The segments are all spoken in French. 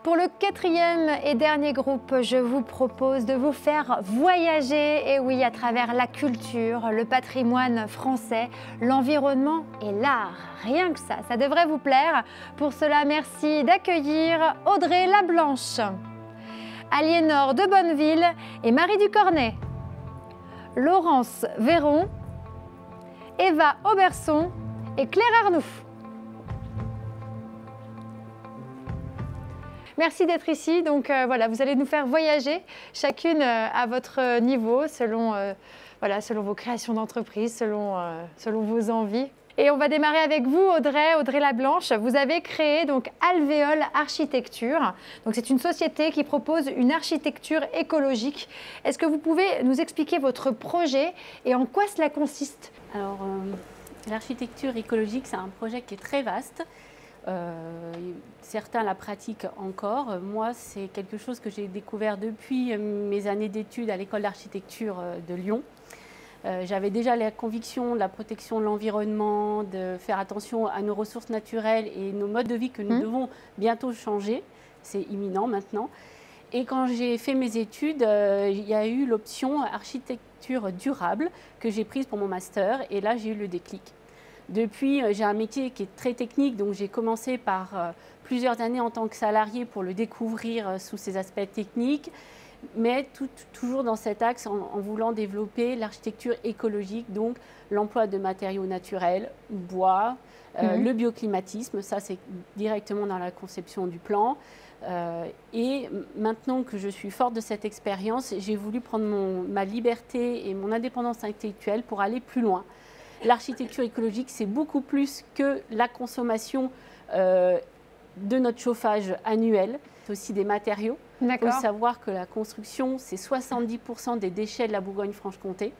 Pour le quatrième et dernier groupe, je vous propose de vous faire voyager, et oui, à travers la culture, le patrimoine français, l'environnement et l'art. Rien que ça devrait vous plaire. Pour cela, merci d'accueillir Audrey Lablanche, Aliénor de Bonneville et Marie Ducornet, Laurence Véron, Eva Auberson et Claire Arnoux. Merci d'être ici. Donc voilà, vous allez nous faire voyager, chacune à votre niveau, selon, selon vos créations d'entreprise, selon vos envies. Et on va démarrer avec vous, Audrey Lablanche. Vous avez créé donc Alvéole Architecture. Donc c'est une société qui propose une architecture écologique. Est-ce que vous pouvez nous expliquer votre projet et en quoi cela consiste? Alors, l'architecture écologique, c'est un projet qui est très vaste. Certains la pratiquent encore. Moi, c'est quelque chose que j'ai découvert depuis mes années d'études à l'école d'architecture de Lyon. J'avais déjà la conviction de la protection de l'environnement, de faire attention à nos ressources naturelles et nos modes de vie que nous devons bientôt changer. C'est imminent maintenant. Et quand j'ai fait mes études, il y a eu l'option architecture durable que j'ai prise pour mon master. Et là, j'ai eu le déclic. Depuis, j'ai un métier qui est très technique, donc j'ai commencé par plusieurs années en tant que salarié pour le découvrir sous ses aspects techniques, mais toujours dans cet axe en voulant développer l'architecture écologique, donc l'emploi de matériaux naturels, bois, le bioclimatisme, ça c'est directement dans la conception du plan. Et maintenant que je suis forte de cette expérience, j'ai voulu prendre ma liberté et mon indépendance intellectuelle pour aller plus loin. L'architecture écologique, c'est beaucoup plus que la consommation de notre chauffage annuel. C'est aussi des matériaux. Il faut savoir que la construction, c'est 70% des déchets de la Bourgogne-Franche-Comté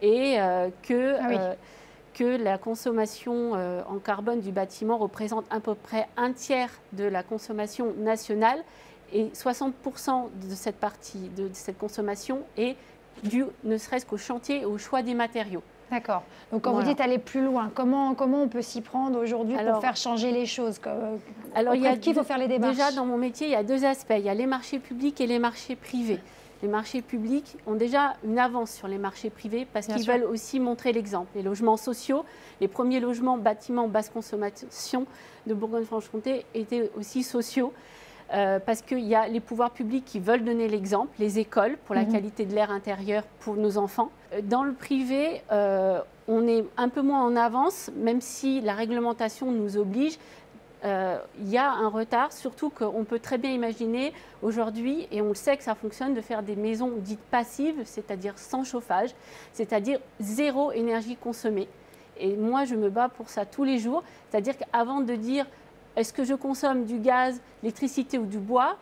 et que la consommation en carbone du bâtiment représente à peu près un tiers de la consommation nationale et 60% de cette partie de cette consommation est due ne serait-ce qu'au chantier et au choix des matériaux. D'accord. Donc quand vous dites aller plus loin, comment on peut s'y prendre aujourd'hui pour faire changer les choses? Alors, auprès de qui il faut faire les démarches? Déjà, dans mon métier, il y a deux aspects. Il y a les marchés publics et les marchés privés. Les marchés publics ont déjà une avance sur les marchés privés parce qu'ils veulent aussi montrer l'exemple. Les logements sociaux, les premiers logements bâtiments basse consommation de Bourgogne-Franche-Comté étaient aussi sociaux. Parce qu'il y a les pouvoirs publics qui veulent donner l'exemple, les écoles pour la qualité de l'air intérieur pour nos enfants. Dans le privé, on est un peu moins en avance, même si la réglementation nous oblige. Il y a un retard, surtout qu'on peut très bien imaginer aujourd'hui, et on le sait que ça fonctionne, de faire des maisons dites passives, c'est-à-dire sans chauffage, c'est-à-dire zéro énergie consommée. Et moi, je me bats pour ça tous les jours, c'est-à-dire qu'avant de dire est-ce que je consomme du gaz, l'électricité ou du bois?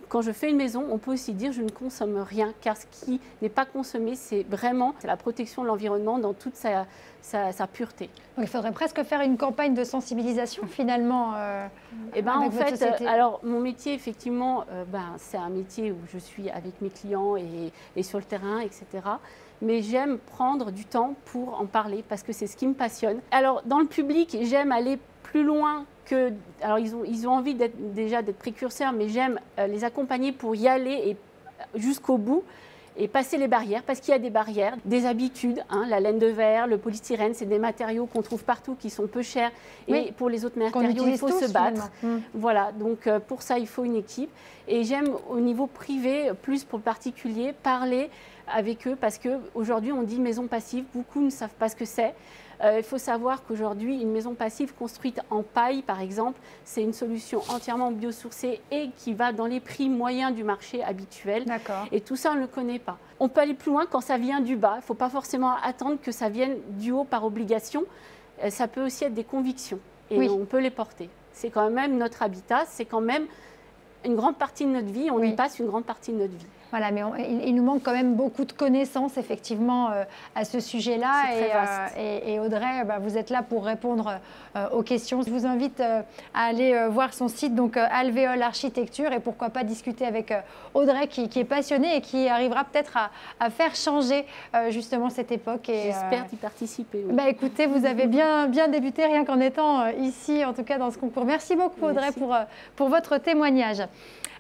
Quand je fais une maison, on peut aussi dire je ne consomme rien, car ce qui n'est pas consommé, c'est vraiment la protection de l'environnement dans toute sa pureté. Donc il faudrait presque faire une campagne de sensibilisation finalement. En fait, alors mon métier, effectivement, c'est un métier où je suis avec mes clients et sur le terrain, etc. Mais j'aime prendre du temps pour en parler parce que c'est ce qui me passionne. Alors dans le public, j'aime aller plus loin que... Alors ils ont envie déjà d'être précurseurs, mais j'aime les accompagner pour y aller et jusqu'au bout et passer les barrières, parce qu'il y a des barrières, des habitudes, la laine de verre, le polystyrène, c'est des matériaux qu'on trouve partout qui sont peu chers et pour les autres matériaux, il faut se battre. Voilà, donc pour ça, il faut une équipe. Et j'aime au niveau privé, plus pour le particulier, parler avec eux parce qu'aujourd'hui, on dit maison passive, beaucoup ne savent pas ce que c'est. Il faut savoir qu'aujourd'hui, une maison passive construite en paille, par exemple, c'est une solution entièrement biosourcée et qui va dans les prix moyens du marché habituel. Et tout ça, on ne le connaît pas. On peut aller plus loin quand ça vient du bas. Il ne faut pas forcément attendre que ça vienne du haut par obligation. Ça peut aussi être des convictions et on peut les porter. C'est quand même notre habitat, c'est quand même une grande partie de notre vie. On y passe une grande partie de notre vie. Voilà, mais il nous manque quand même beaucoup de connaissances, effectivement, à ce sujet-là. Et Audrey, vous êtes là pour répondre aux questions. Je vous invite à aller voir son site, donc Alvéole Architecture, et pourquoi pas discuter avec Audrey, qui est passionnée et qui arrivera peut-être à faire changer justement cette époque. J'espère d'y participer. Oui. Écoutez, vous avez bien débuté, rien qu'en étant ici, en tout cas dans ce concours. Merci beaucoup, Audrey, pour votre témoignage.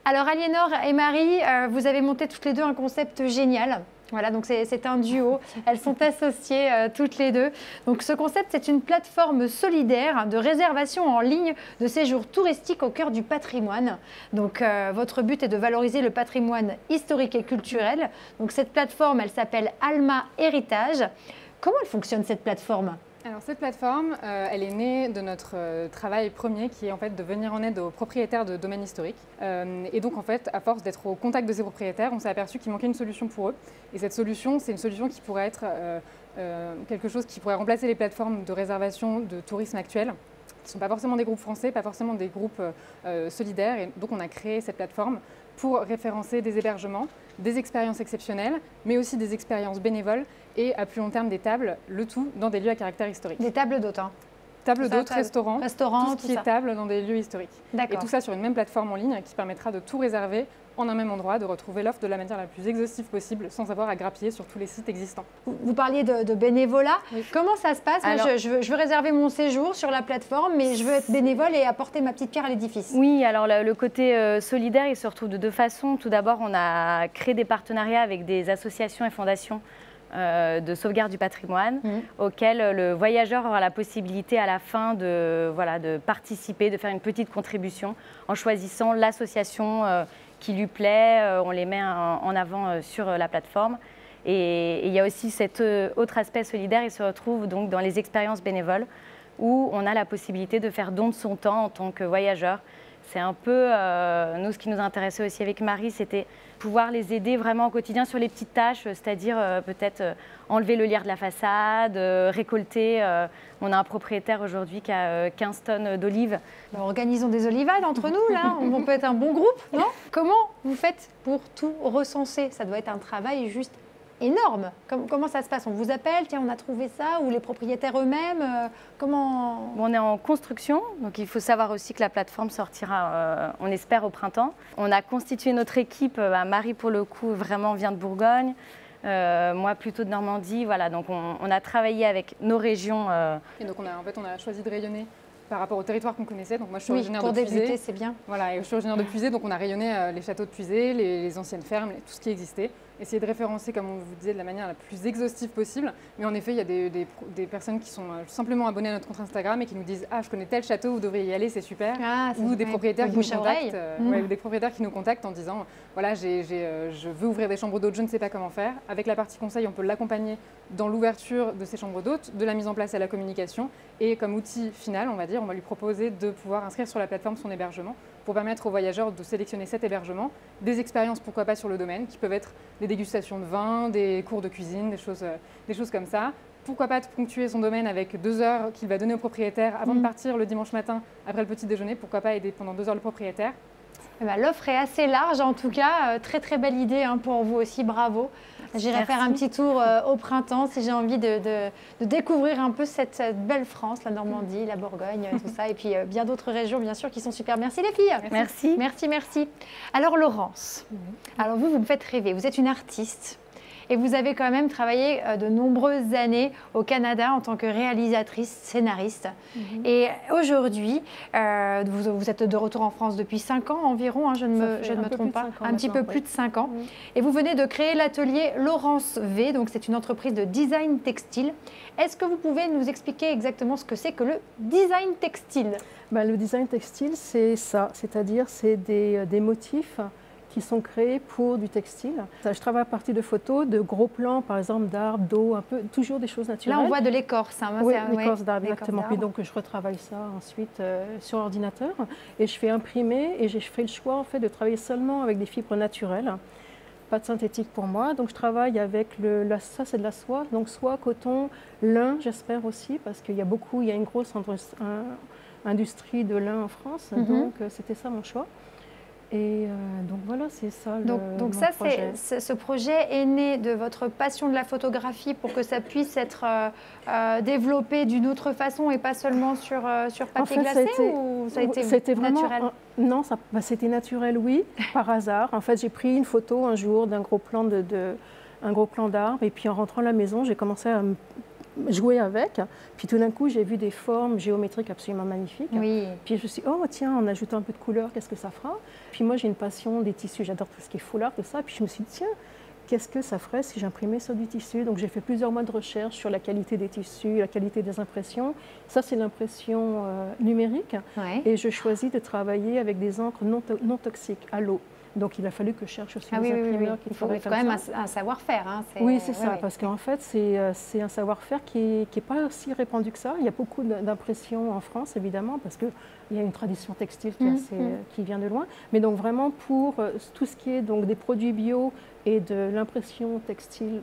Alors Aliénor et Marie, vous avez monté toutes les deux un concept génial. Voilà, donc c'est un duo. Elles sont associées toutes les deux. Donc ce concept, c'est une plateforme solidaire de réservation en ligne de séjours touristiques au cœur du patrimoine. Donc votre but est de valoriser le patrimoine historique et culturel. Donc cette plateforme, elle s'appelle Alma Héritage. Comment elle fonctionne cette plateforme ? Alors cette plateforme, elle est née de notre travail premier qui est en fait de venir en aide aux propriétaires de domaines historiques. Et donc en fait, à force d'être au contact de ces propriétaires, on s'est aperçu qu'il manquait une solution pour eux. Et cette solution, c'est une solution qui pourrait être quelque chose qui pourrait remplacer les plateformes de réservation de tourisme actuelles, qui ne sont pas forcément des groupes français, pas forcément des groupes solidaires. Et donc on a créé cette plateforme pour référencer des hébergements, des expériences exceptionnelles, mais aussi des expériences bénévoles et à plus long terme des tables, le tout dans des lieux à caractère historique. Des tables d'hôtes, hein. Tables d'hôtes, restaurants, tout ce qui est table dans des lieux historiques. Et tout ça sur une même plateforme en ligne qui permettra de tout réserver en un même endroit, de retrouver l'offre de la manière la plus exhaustive possible sans avoir à grappiller sur tous les sites existants. Vous parliez de bénévolat. Oui. Comment ça se passe? Alors, moi, je veux réserver mon séjour sur la plateforme, mais je veux être bénévole et apporter ma petite pierre à l'édifice. Oui, alors le côté solidaire, il se retrouve de deux façons. Tout d'abord, on a créé des partenariats avec des associations et fondations de sauvegarde du patrimoine, auquel le voyageur aura la possibilité à la fin de participer, de faire une petite contribution en choisissant l'association qui lui plaît. On les met en avant sur la plateforme. Et il y a aussi cet autre aspect solidaire, il se retrouve donc dans les expériences bénévoles où on a la possibilité de faire don de son temps en tant que voyageur. C'est un peu, nous, ce qui nous intéressait aussi avec Marie, c'était pouvoir les aider vraiment au quotidien sur les petites tâches, c'est-à-dire peut-être enlever le lierre de la façade, récolter. On a un propriétaire aujourd'hui qui a 15 tonnes d'olives. Organisons des olivades entre nous, là. On peut être un bon groupe, non? Comment vous faites pour tout recenser? Ça doit être un travail juste énorme. Comment ça se passe? On vous appelle, tiens, on a trouvé ça, ou les propriétaires eux-mêmes, comment? On est en construction, donc il faut savoir aussi que la plateforme sortira, on espère, au printemps. On a constitué notre équipe, Marie pour le coup vraiment vient de Bourgogne, moi plutôt de Normandie, voilà, donc on a travaillé avec nos régions. Et donc on a choisi de rayonner par rapport au territoire qu'on connaissait. Donc moi je suis originaire de Puisé. Débuter, c'est bien. Voilà, et je suis originaire de Puisé, donc on a rayonné les châteaux de Puisé, les anciennes fermes, tout ce qui existait. Essayer de référencer, comme on vous disait, de la manière la plus exhaustive possible. Mais en effet, il y a des personnes qui sont simplement abonnées à notre compte Instagram et qui nous disent « Ah, je connais tel château, vous devriez y aller, c'est super ». Ou des propriétaires qui nous contactent, ou des propriétaires qui nous contactent en disant « Voilà, je veux ouvrir des chambres d'hôtes, je ne sais pas comment faire ». Avec la partie conseil, on peut l'accompagner dans l'ouverture de ces chambres d'hôtes, de la mise en place à la communication. Et comme outil final, on va dire, on va lui proposer de pouvoir inscrire sur la plateforme son hébergement pour permettre aux voyageurs de sélectionner cet hébergement, des expériences pourquoi pas sur le domaine, qui peuvent être des dégustations de vin, des cours de cuisine, des choses comme ça. Pourquoi pas de ponctuer son domaine avec 2 heures qu'il va donner au propriétaire avant de partir le dimanche matin après le petit déjeuner. Pourquoi pas aider pendant 2 heures le propriétaire. L'offre est assez large en tout cas, très très belle idée pour vous aussi, bravo. J'irai faire un petit tour au printemps si j'ai envie de découvrir un peu cette belle France, la Normandie, la Bourgogne, tout ça, et puis bien d'autres régions bien sûr qui sont super. Merci les filles. Merci. Merci, merci. Alors Laurence, alors vous me faites rêver, vous êtes une artiste. Et vous avez quand même travaillé de nombreuses années au Canada en tant que réalisatrice, scénariste. Et aujourd'hui, vous êtes de retour en France depuis 5 ans environ, hein, je ne me trompe pas, un petit peu plus de 5 ans. Et vous venez de créer l'atelier Laurence V, donc c'est une entreprise de design textile. Est-ce que vous pouvez nous expliquer exactement ce que c'est que le design textile? Le design textile, c'est ça, c'est-à-dire c'est des motifs qui sont créés pour du textile. Je travaille à partir de photos, de gros plans, par exemple d'arbres, d'eau, un peu, toujours des choses naturelles. Là, on voit de l'écorce. Hein, oui, l'écorce d'arbre, exactement. Puis donc, je retravaille ça ensuite sur ordinateur et je fais imprimer et je fais le choix en fait de travailler seulement avec des fibres naturelles, pas de synthétique pour moi. Donc, je travaille avec ça, c'est de la soie, donc soie, coton, lin, j'espère aussi, parce qu'il y a une grosse industrie de lin en France, donc c'était ça mon choix. Et donc voilà, c'est ça Donc mon ça, projet. ce projet est né de votre passion de la photographie pour que ça puisse être développé d'une autre façon et pas seulement sur papier glacé, ou ça a été vraiment naturel? Non, c'était naturel, oui, par hasard. En fait, j'ai pris une photo un jour d'un gros plan un gros plan d'arbre, et puis en rentrant à la maison, j'ai commencé à jouer avec. Puis tout d'un coup, j'ai vu des formes géométriques absolument magnifiques. Oui. Puis je me suis dit, oh tiens, en ajoutant un peu de couleur, qu'est-ce que ça fera? Puis moi, j'ai une passion des tissus, j'adore tout ce qui est foulard, tout ça. Puis je me suis dit, tiens, qu'est-ce que ça ferait si j'imprimais sur du tissu? Donc j'ai fait plusieurs mois de recherche sur la qualité des tissus, la qualité des impressions. Ça, c'est l'impression numérique. Ouais. Et je choisis de travailler avec des encres non toxiques, à l'eau. Donc il a fallu que je cherche aussi des imprimeurs qui Il faut travaillent quand comme même ça. un savoir-faire. Hein. Oui, c'est ça, parce qu'en fait, c'est un savoir-faire qui n'est pas aussi répandu que ça. Il y a beaucoup d'impressions en France, évidemment, parce qu'il y a une tradition textile qui vient de loin. Mais donc vraiment, pour tout ce qui est donc, des produits bio et de l'impression textile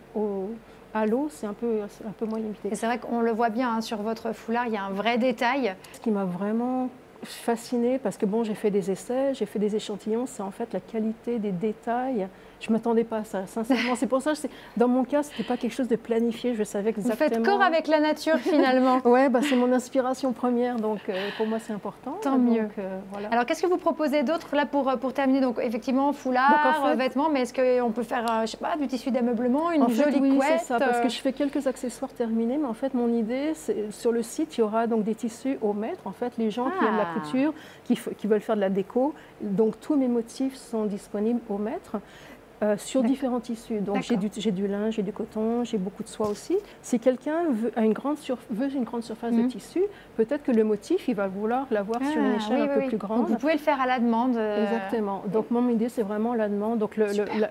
à l'eau, c'est un peu moins limité. Et c'est vrai qu'on le voit bien hein, sur votre foulard, il y a un vrai détail. Ce qui m'a vraiment fascinée, parce que bon, j'ai fait des essais, j'ai fait des échantillons, c'est en fait la qualité des détails. Je ne m'attendais pas à ça, sincèrement. C'est pour ça que dans mon cas, ce n'était pas quelque chose de planifié, je savais exactement. Vous faites corps avec la nature finalement. Oui, c'est mon inspiration première, donc pour moi c'est important. Tant mieux. Voilà. Alors qu'est-ce que vous proposez d'autre là pour terminer? Donc effectivement, foulard, en fait, vêtements, mais est-ce qu'on peut faire je sais pas, du tissu d'ameublement, une jolie oui, couette? C'est ça, parce que je fais quelques accessoires terminés, mais en fait mon idée, c'est sur le site, il y aura donc des tissus au mètre. En fait, les gens qui aiment la couture, qui veulent faire de la déco, donc tous mes motifs sont disponibles au mètre. Sur différents tissus. Donc j'ai du lin, j'ai du coton, j'ai beaucoup de soie aussi. Si quelqu'un veut une grande surface de tissu, peut-être que le motif, il va vouloir l'avoir sur une échelle un peu plus grande. Donc vous pouvez le faire à la demande. Exactement. Donc mon idée, c'est vraiment la demande. Donc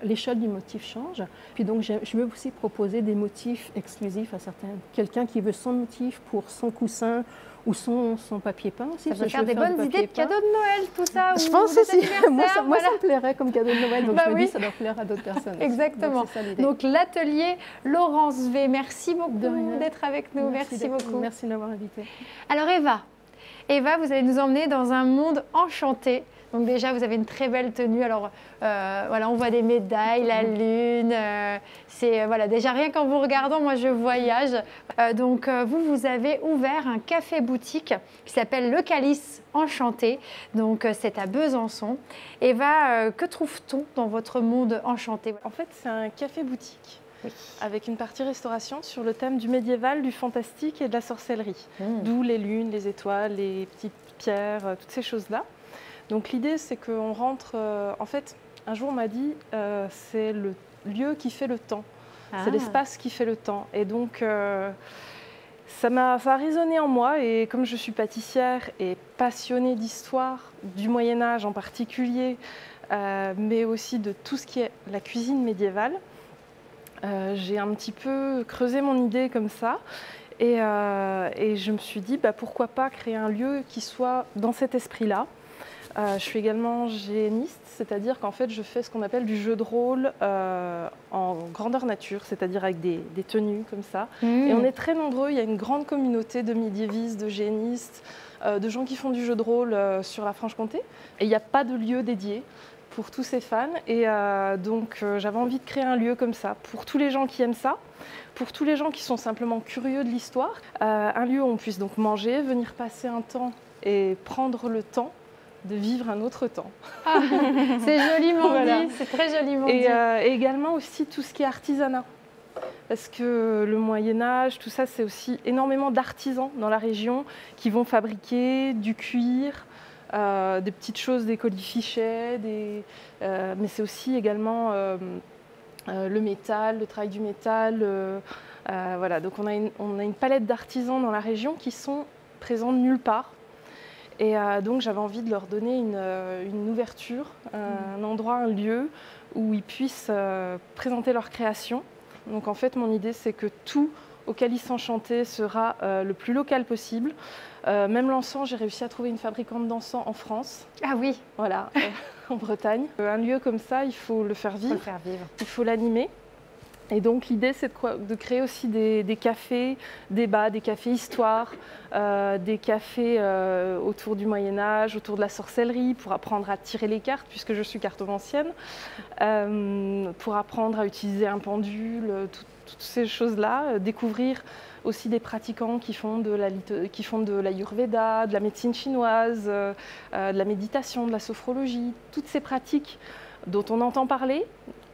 l'échelle du motif change. Puis donc je veux aussi proposer des motifs exclusifs à certains. Quelqu'un qui veut son motif pour son coussin ou son papier peint aussi. Ça peut faire des bonnes idées de cadeaux de Noël, tout ça. Je pense aussi. Moi, ça me plairait comme cadeau de Noël, donc je me dis ça doit plaire à d'autres personnes. Exactement. Donc l'atelier Laurence V. Merci beaucoup d'être avec nous. Merci beaucoup. Merci de m'avoir invitée. Alors Eva, vous allez nous emmener dans un monde enchanté. Donc déjà, vous avez une très belle tenue. Alors voilà, on voit des médailles, la lune. Voilà, déjà rien qu'en vous regardant, moi je voyage. Donc vous avez ouvert un café-boutique qui s'appelle Le Calice Enchanté. Donc c'est à Besançon. Eva, que trouve-t-on dans votre monde enchanté? En fait, c'est un café-boutique. Oui. Avec une partie restauration sur le thème du médiéval, du fantastique et de la sorcellerie. D'où les lunes, les étoiles, les petites pierres, toutes ces choses-là. Donc l'idée, c'est qu'on rentre... en fait, un jour, on m'a dit, c'est le lieu qui fait le temps. C'est l'espace qui fait le temps. Et donc, ça a résonné en moi. Et comme je suis pâtissière et passionnée d'histoire, du Moyen-Âge en particulier, mais aussi de tout ce qui est la cuisine médiévale, j'ai un petit peu creusé mon idée comme ça. Et je me suis dit, pourquoi pas créer un lieu qui soit dans cet esprit-là. Je suis également géniste, c'est-à-dire qu'en fait, je fais ce qu'on appelle du jeu de rôle en grandeur nature, c'est-à-dire avec des tenues comme ça. Et on est très nombreux, il y a une grande communauté de médiévistes, de génistes, de gens qui font du jeu de rôle sur la Franche-Comté. Et il n'y a pas de lieu dédié pour tous ces fans. Et donc, j'avais envie de créer un lieu comme ça, pour tous les gens qui aiment ça, pour tous les gens qui sont simplement curieux de l'histoire. Un lieu où on puisse donc manger, venir passer un temps et prendre le temps de vivre un autre temps. C'est joliment dit, c'est très joliment dit. Et également aussi tout ce qui est artisanat. Parce que le Moyen-Âge, tout ça, c'est aussi énormément d'artisans dans la région qui vont fabriquer du cuir, des petites choses, des colifichets, mais c'est aussi également le métal, le travail du métal. Voilà. Donc on a une palette d'artisans dans la région qui sont présents nulle part. Et donc j'avais envie de leur donner une ouverture, un endroit, un lieu où ils puissent présenter leur création. Donc en fait mon idée c'est que tout au Calice Enchanté sera le plus local possible. Même l'encens, j'ai réussi à trouver une fabricante d'encens en France. Ah oui. Voilà, en Bretagne. Un lieu comme ça, il faut le faire vivre, il faut l'animer. Et donc l'idée, c'est de créer aussi des cafés, débats, des cafés histoire, des cafés autour du Moyen-Âge, autour de la sorcellerie, pour apprendre à tirer les cartes, puisque je suis cartomancienne, pour apprendre à utiliser un pendule, toutes ces choses-là, découvrir aussi des pratiquants qui font de l'Ayurveda, de la médecine chinoise, de la méditation, de la sophrologie, toutes ces pratiques dont on entend parler,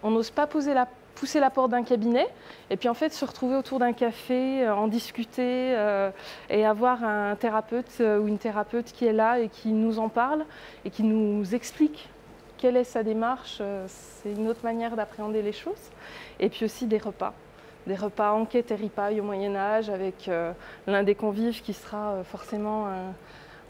on n'ose pas pousser la porte d'un cabinet, et puis en fait se retrouver autour d'un café, en discuter et avoir un thérapeute ou une thérapeute qui est là et qui nous en parle et qui nous explique quelle est sa démarche. C'est une autre manière d'appréhender les choses. Et puis aussi des repas enquête et ripaille au Moyen-Âge avec l'un des convives qui sera forcément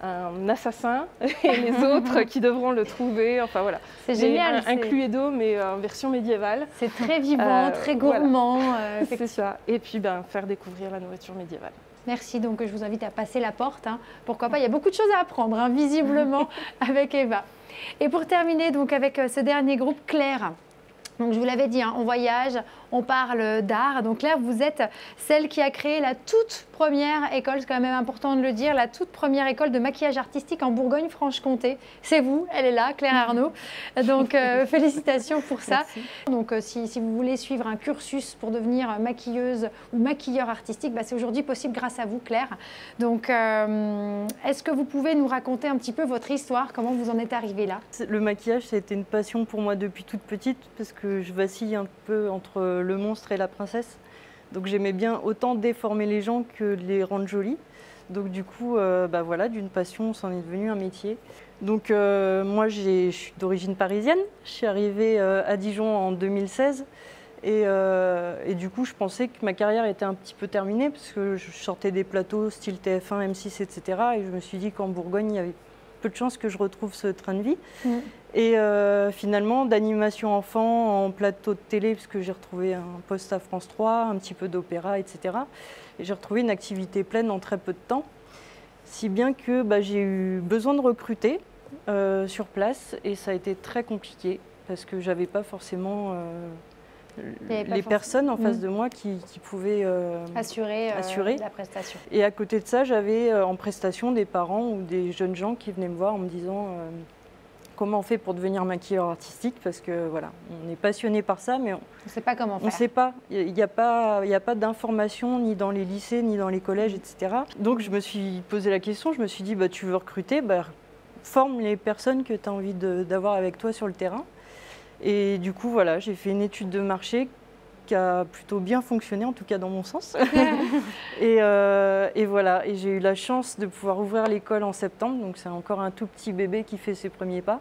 un assassin et les autres qui devront le trouver. Enfin voilà. C'est génial. Un Cluedo, mais en version médiévale. C'est très vivant, très gourmand. Voilà. C'est ça. Et puis faire découvrir la nourriture médiévale. Merci, donc je vous invite à passer la porte. Pourquoi pas, il y a beaucoup de choses à apprendre, visiblement, avec Eva. Et pour terminer donc avec ce dernier groupe, Claire. Donc je vous l'avais dit, on voyage, on parle d'art. Donc Claire, vous êtes celle qui a créé la toute première école, c'est quand même important de le dire, la toute première école de maquillage artistique en Bourgogne-Franche-Comté. C'est vous, elle est là, Claire Arnaud. Donc félicitations pour ça. Merci. Donc si vous voulez suivre un cursus pour devenir maquilleuse ou maquilleur artistique, c'est aujourd'hui possible grâce à vous, Claire. Donc est-ce que vous pouvez nous raconter un petit peu votre histoire, comment vous en êtes arrivée là? Le maquillage, ça a été une passion pour moi depuis toute petite, parce que je vacille un peu entre le monstre et la princesse. Donc j'aimais bien autant déformer les gens que de les rendre jolis. Donc du coup, voilà, d'une passion, c'en est devenu un métier. Donc moi, je suis d'origine parisienne. Je suis arrivée à Dijon en 2016. Et du coup, je pensais que ma carrière était un petit peu terminée, parce que je sortais des plateaux style TF1, M6, etc. Et je me suis dit qu'en Bourgogne, il y avait peu de chances que je retrouve ce train de vie. Et finalement, d'animation enfant en plateau de télé, parce que j'ai retrouvé un poste à France 3, un petit peu d'opéra, etc. Et j'ai retrouvé une activité pleine en très peu de temps, si bien que j'ai eu besoin de recruter sur place, et ça a été très compliqué, parce que j'avais pas forcément les personnes en face de moi qui pouvaient assurer la prestation. Et à côté de ça, j'avais en prestation des parents ou des jeunes gens qui venaient me voir en me disant comment on fait pour devenir maquilleur artistique, parce que voilà, on est passionné par ça, mais on ne sait pas comment faire. On ne sait pas. Il n'y a pas d'information ni dans les lycées, ni dans les collèges, etc. Donc je me suis posé la question, je me suis dit, tu veux recruter, forme les personnes que tu as envie d'avoir avec toi sur le terrain. Et du coup, voilà, j'ai fait une étude de marché qui a plutôt bien fonctionné, en tout cas dans mon sens. et voilà, et j'ai eu la chance de pouvoir ouvrir l'école en septembre, donc c'est encore un tout petit bébé qui fait ses premiers pas.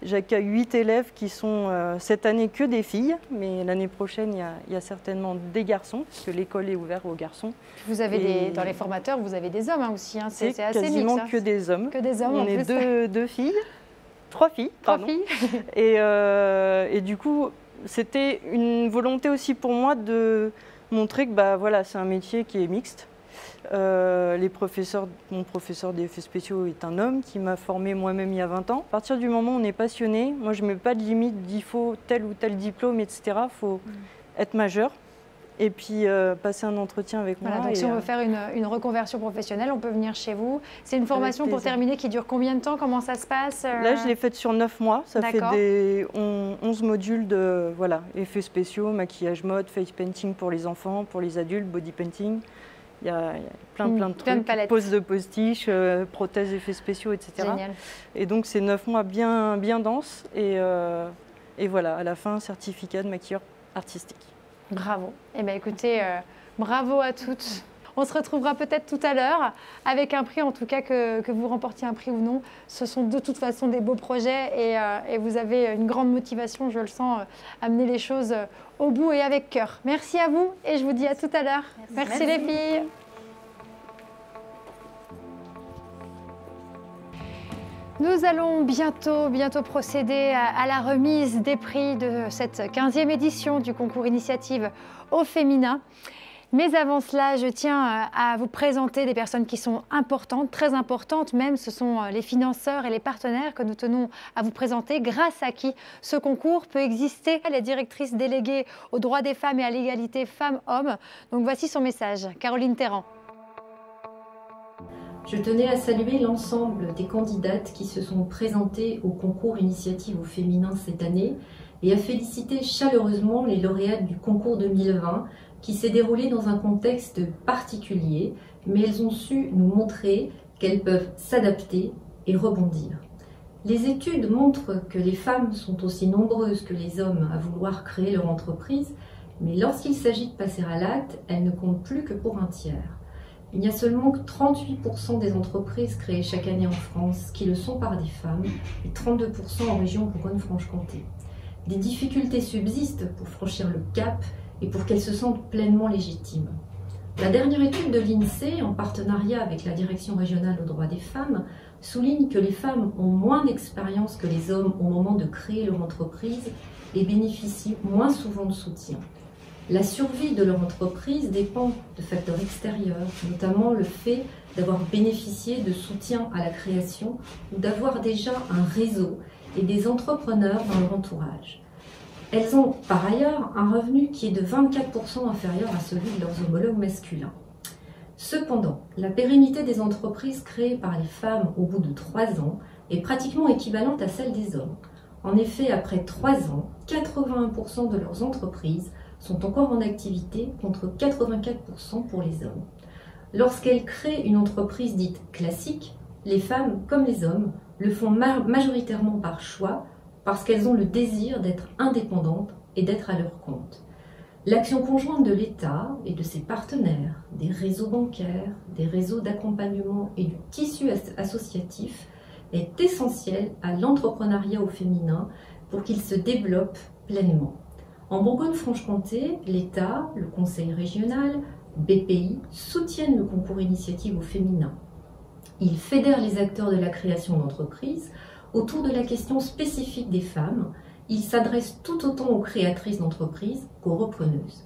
J'accueille 8 élèves qui sont cette année que des filles, mais l'année prochaine, il y a certainement des garçons, parce que l'école est ouverte aux garçons. Vous avez dans les formateurs, vous avez des hommes aussi, c'est assez mixte. Quasiment que des hommes. Que des hommes, on est deux filles. 3 filles, pardon. 3 filles. Et du coup, c'était une volonté aussi pour moi de montrer que voilà, c'est un métier qui est mixte. Mon professeur d'effets spéciaux est un homme qui m'a formée moi-même il y a 20 ans. À partir du moment où on est passionné, moi je ne mets pas de limite d'il faut tel ou tel diplôme, etc. Il faut être majeur. Et puis passer un entretien avec moi. Donc si on veut faire une reconversion professionnelle, on peut venir chez vous. C'est une formation pour terminer qui dure combien de temps? Comment ça se passe? Là, je l'ai faite sur 9 mois. Ça fait 11 modules de effets spéciaux, maquillage mode, face painting pour les enfants, pour les adultes, body painting. Il y a plein de trucs, pose de postiche, prothèses, effets spéciaux, etc. Génial. Et donc c'est 9 mois bien denses. Et voilà, à la fin, certificat de maquilleur artistique. Bravo. Eh bien, écoutez, bravo à toutes. On se retrouvera peut-être tout à l'heure avec un prix, en tout cas que vous remportiez un prix ou non. Ce sont de toute façon des beaux projets et vous avez une grande motivation, je le sens, à mener les choses au bout et avec cœur. Merci à vous et je vous dis à tout à l'heure. Merci les filles. Nous allons bientôt procéder à la remise des prix de cette 15e édition du concours Initiative au féminin. Mais avant cela, je tiens à vous présenter des personnes qui sont importantes, très importantes même. Ce sont les financeurs et les partenaires que nous tenons à vous présenter, grâce à qui ce concours peut exister. Elle est directrice déléguée aux droits des femmes et à l'égalité femmes-hommes. Donc voici son message. Caroline Terran. Je tenais à saluer l'ensemble des candidates qui se sont présentées au concours Initiative au féminin cette année et à féliciter chaleureusement les lauréates du concours 2020 qui s'est déroulé dans un contexte particulier, mais elles ont su nous montrer qu'elles peuvent s'adapter et rebondir. Les études montrent que les femmes sont aussi nombreuses que les hommes à vouloir créer leur entreprise, mais lorsqu'il s'agit de passer à l'acte, elles ne comptent plus que pour un tiers. Il n'y a seulement que 38% des entreprises créées chaque année en France qui le sont par des femmes et 32% en région Bourgogne-Franche-Comté. Des difficultés subsistent pour franchir le cap et pour qu'elles se sentent pleinement légitimes. La dernière étude de l'INSEE, en partenariat avec la Direction régionale aux droits des femmes, souligne que les femmes ont moins d'expérience que les hommes au moment de créer leur entreprise et bénéficient moins souvent de soutien. La survie de leur entreprise dépend de facteurs extérieurs, notamment le fait d'avoir bénéficié de soutien à la création ou d'avoir déjà un réseau et des entrepreneurs dans leur entourage. Elles ont par ailleurs un revenu qui est de 24% inférieur à celui de leurs homologues masculins. Cependant, la pérennité des entreprises créées par les femmes au bout de 3 ans est pratiquement équivalente à celle des hommes. En effet, après 3 ans, 81% de leurs entreprises sont encore en activité contre 84% pour les hommes. Lorsqu'elles créent une entreprise dite classique, les femmes, comme les hommes, le font majoritairement par choix, parce qu'elles ont le désir d'être indépendantes et d'être à leur compte. L'action conjointe de l'État et de ses partenaires, des réseaux bancaires, des réseaux d'accompagnement et du tissu associatif est essentielle à l'entrepreneuriat au féminin pour qu'il se développe pleinement. En Bourgogne-Franche-Comté, l'État, le Conseil régional, BPI soutiennent le concours Initiative au féminin. Ils fédèrent les acteurs de la création d'entreprises autour de la question spécifique des femmes. Ils s'adressent tout autant aux créatrices d'entreprises qu'aux repreneuses.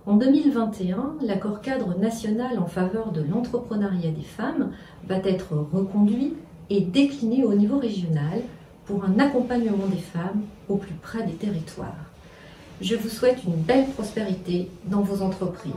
En 2021, l'accord cadre national en faveur de l'entrepreneuriat des femmes va être reconduit et décliné au niveau régional pour un accompagnement des femmes au plus près des territoires. Je vous souhaite une belle prospérité dans vos entreprises.